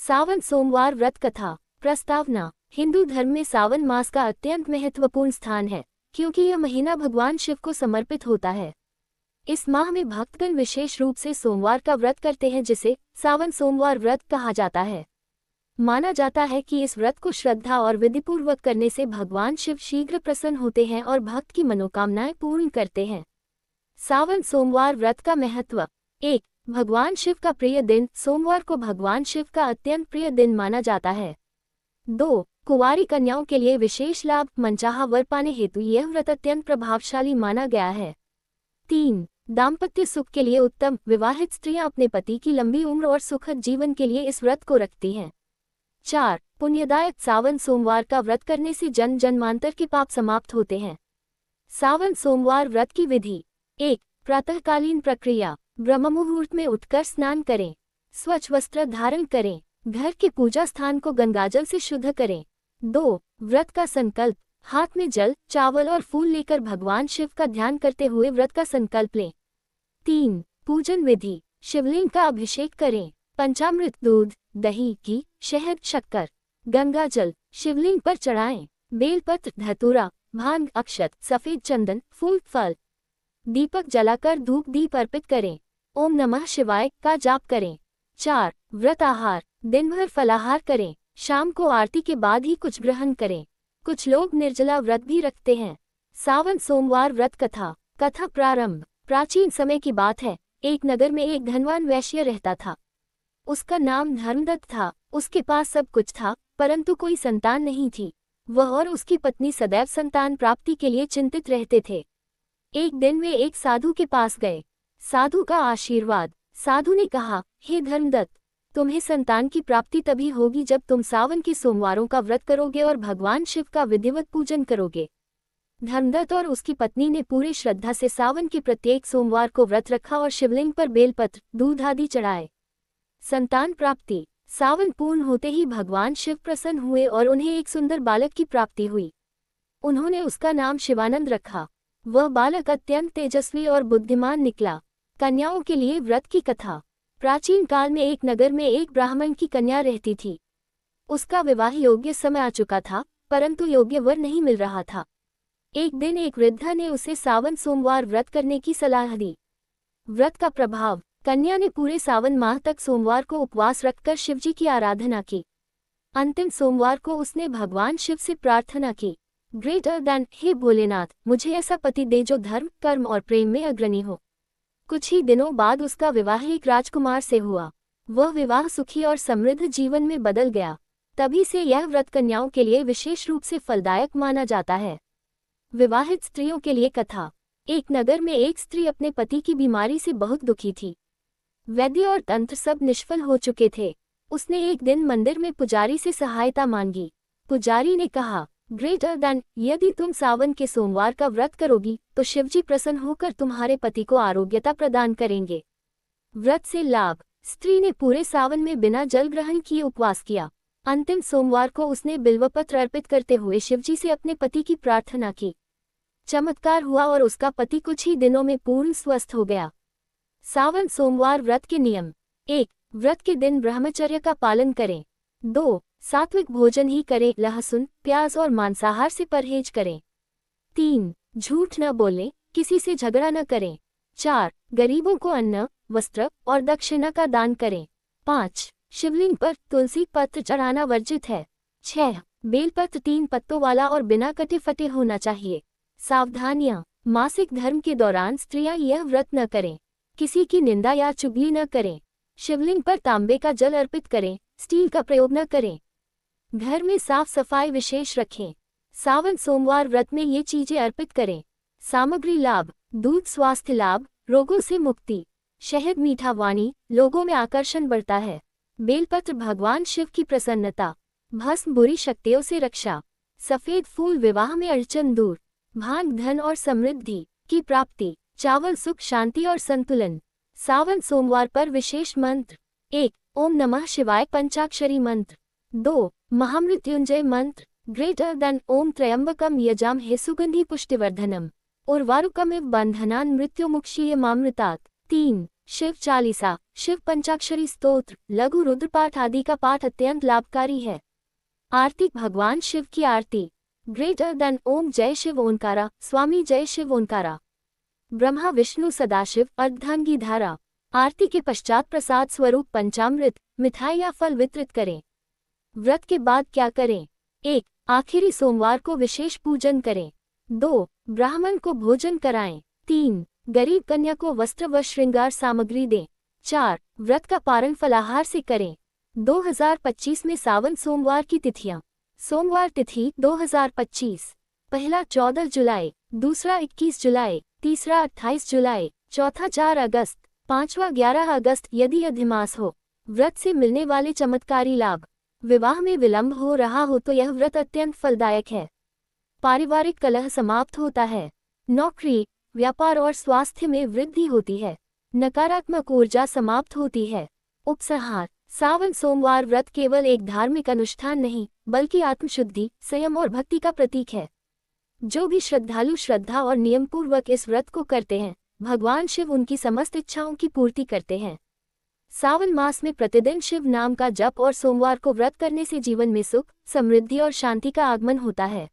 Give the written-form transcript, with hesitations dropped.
सावन सोमवार व्रत कथा। प्रस्तावना। हिंदू धर्म में सावन मास का अत्यंत महत्वपूर्ण स्थान है, क्योंकि यह महीना भगवान शिव को समर्पित होता है। इस माह में भक्तगण विशेष रूप से सोमवार का व्रत करते हैं, जिसे सावन सोमवार व्रत कहा जाता है। माना जाता है कि इस व्रत को श्रद्धा और विधिपूर्वक करने से भगवान शिव शीघ्र प्रसन्न होते हैं और भक्त की मनोकामनाएं पूर्ण करते हैं। सावन सोमवार व्रत का महत्व। 1. भगवान शिव का प्रिय दिन। सोमवार को भगवान शिव का अत्यंत प्रिय दिन माना जाता है। 2. कुंवारी कन्याओं के लिए विशेष लाभ। मनचाहा वर पाने हेतु यह व्रत अत्यंत प्रभावशाली माना गया है। 3. दाम्पत्य सुख के लिए उत्तम। विवाहित स्त्रियां अपने पति की लंबी उम्र और सुखद जीवन के लिए इस व्रत को रखती हैं। 4. पुण्यदायक। सावन सोमवार का व्रत करने से जन्म जन्मांतर के पाप समाप्त होते हैं। सावन सोमवार व्रत की विधि। 1. प्रातःकालीन प्रक्रिया। ब्रह्म मुहूर्त में उठकर स्नान करें। स्वच्छ वस्त्र धारण करें। घर के पूजा स्थान को गंगाजल से शुद्ध करें। 2. व्रत का संकल्प। हाथ में जल, चावल और फूल लेकर भगवान शिव का ध्यान करते हुए व्रत का संकल्प लें। 3. पूजन विधि। शिवलिंग का अभिषेक करें। पंचामृत दूध, दही, घी, शहद, शक्कर, गंगाजल शिवलिंग पर चढ़ाएं। बेलपत्र, धतूरा, भांग, अक्षत, सफेद चंदन, फूल, फल, दीपक जलाकर धूप दीप अर्पित करें। ओम नमः शिवाय का जाप करें। 4. व्रत आहार। दिन भर फलाहार करें। शाम को आरती के बाद ही कुछ ग्रहण करें। कुछ लोग निर्जला व्रत भी रखते हैं। सावन सोमवार व्रत कथा। कथा प्रारंभ। प्राचीन समय की बात है। एक नगर में एक धनवान वैश्य रहता था। उसका नाम धर्मदत्त था। उसके पास सब कुछ था, परंतु कोई संतान नहीं थी। वह और उसकी पत्नी सदैव संतान प्राप्ति के लिए चिंतित रहते थे। एक दिन वे एक साधु के पास गए। साधु का आशीर्वाद। साधु ने कहा, हे धर्मदत्त, तुम्हें संतान की प्राप्ति तभी होगी जब तुम सावन के सोमवारों का व्रत करोगे और भगवान शिव का विधिवत पूजन करोगे। धर्मदत्त और उसकी पत्नी ने पूरी श्रद्धा से सावन के प्रत्येक सोमवार को व्रत रखा और शिवलिंग पर बेलपत्र, दूध आदि चढ़ाए। संतान प्राप्ति। सावन पूर्ण होते ही भगवान शिव प्रसन्न हुए और उन्हें एक सुंदर बालक की प्राप्ति हुई। उन्होंने उसका नाम शिवानंद रखा। वह बालक अत्यंत तेजस्वी और बुद्धिमान निकला। कन्याओं के लिए व्रत की कथा। प्राचीन काल में एक नगर में एक ब्राह्मण की कन्या रहती थी। उसका विवाह योग्य समय आ चुका था, परंतु योग्य वर नहीं मिल रहा था। एक दिन एक वृद्धा ने उसे सावन सोमवार व्रत करने की सलाह दी। व्रत का प्रभाव। कन्या ने पूरे सावन माह तक सोमवार को उपवास रखकर शिवजी की आराधना की। अंतिम सोमवार को उसने भगवान शिव से प्रार्थना की, ग्रेटर देन, हे भोलेनाथ, मुझे ऐसा पति दे जो धर्म, कर्म और प्रेम में अग्रणी हो। कुछ ही दिनों बाद उसका विवाह एक राजकुमार से हुआ। वह विवाह सुखी और समृद्ध जीवन में बदल गया। तभी से यह व्रत कन्याओं के लिए विशेष रूप से फलदायक माना जाता है। विवाहित स्त्रियों के लिए कथा। एक नगर में एक स्त्री अपने पति की बीमारी से बहुत दुखी थी। वैद्य और तंत्र सब निष्फल हो चुके थे। उसने एक दिन मंदिर में पुजारी से सहायता मांगी। पुजारी ने कहा, ग्रेटर देन, यदि तुम सावन के सोमवार का व्रत करोगी तो शिवजी प्रसन्न होकर तुम्हारे पति को आरोग्यता प्रदान करेंगे। व्रत से लाभ। स्त्री ने पूरे सावन में बिना जल ग्रहण किए उपवास किया। अंतिम सोमवार को उसने बिल्वपत्र अर्पित करते हुए शिवजी से अपने पति की प्रार्थना की। चमत्कार हुआ और उसका पति कुछ ही दिनों में पूर्ण स्वस्थ हो गया। सावन सोमवार व्रत के नियम। 1. व्रत के दिन ब्रह्मचर्य का पालन करें। 2. सात्विक भोजन ही करें, लहसुन, प्याज और मांसाहार से परहेज करें। 3. झूठ न बोलें, किसी से झगड़ा न करें। 4. गरीबों को अन्न, वस्त्र और दक्षिणा का दान करें। 5. शिवलिंग पर तुलसी पत्र चढ़ाना वर्जित है। 6. बेलपत्र 3 पत्तों वाला और बिना कटे फटे होना चाहिए। सावधानियां। मासिक धर्म के दौरान स्त्रियां यह व्रत न करें। किसी की निंदा या चुगली न करें। शिवलिंग पर तांबे का जल अर्पित करें, स्टील का प्रयोग न करें। घर में साफ सफाई विशेष रखें। सावन सोमवार व्रत में ये चीजें अर्पित करें। सामग्री लाभ। दूध स्वास्थ्य लाभ, रोगों से मुक्ति। शहद मीठा वाणी, लोगों में आकर्षण बढ़ता है। बेलपत्र भगवान शिव की प्रसन्नता। भस्म बुरी शक्तियों से रक्षा। सफेद फूल विवाह में अड़चन दूर। भांग धन और समृद्धि की प्राप्ति। चावल सुख शांति और संतुलन। सावन सोमवार पर विशेष मंत्र। 1. ओम नमः शिवाय पंचाक्षरी मंत्र। 2. महामृत्युंजय मंत्र। ग्रेटर देन, ओम त्र्यंबकम यजामहे सुगंधि पुष्टिवर्धनम उर्वारुकमिव बंधनान् मृत्युमुक्षीयमामृतात्। 3. शिव चालीसा, शिव पंचाक्षरी स्तोत्र, लघु रुद्रपाठ आदि का पाठ अत्यंत लाभकारी है। आरती, भगवान शिव की आरती। ग्रेटर देन ओम जय शिव ओंकारा, स्वामी जय शिव ओंकारा। ब्रह्मा विष्णु सदाशिव, अर्धधांगी धारा। आरती के पश्चात प्रसाद स्वरूप पंचामृत, मिठाई या फल वितरित करें। व्रत के बाद क्या करें? 1. आखिरी सोमवार को विशेष पूजन करें। 2. ब्राह्मण को भोजन कराएं। 3. गरीब कन्या को वस्त्र व श्रृंगार सामग्री दें। 4. व्रत का पारण फलाहार से करें। 2025 में सावन सोमवार की तिथियां। सोमवार तिथि 2025, पहला 14 जुलाई, दूसरा 21 जुलाई, तीसरा 28 जुलाई, चौथा 4 अगस्त, पांचवा 11 अगस्त यदि अधिमास हो। व्रत से मिलने वाले चमत्कारी लाभ। विवाह में विलंब हो रहा हो तो यह व्रत अत्यंत फलदायक है। पारिवारिक कलह समाप्त होता है। नौकरी, व्यापार और स्वास्थ्य में वृद्धि होती है। नकारात्मक ऊर्जा समाप्त होती है। उपसंहार, सावन सोमवार व्रत केवल एक धार्मिक अनुष्ठान नहीं, बल्कि आत्मशुद्धि, संयम और भक्ति का प्रतीक है। जो भी श्रद्धालु श्रद्धा और नियमपूर्वक इस व्रत को करते हैं, भगवान शिव उनकी समस्त इच्छाओं की पूर्ति करते हैं। सावन मास में प्रतिदिन शिव नाम का जप और सोमवार को व्रत करने से जीवन में सुख, समृद्धि और शांति का आगमन होता है।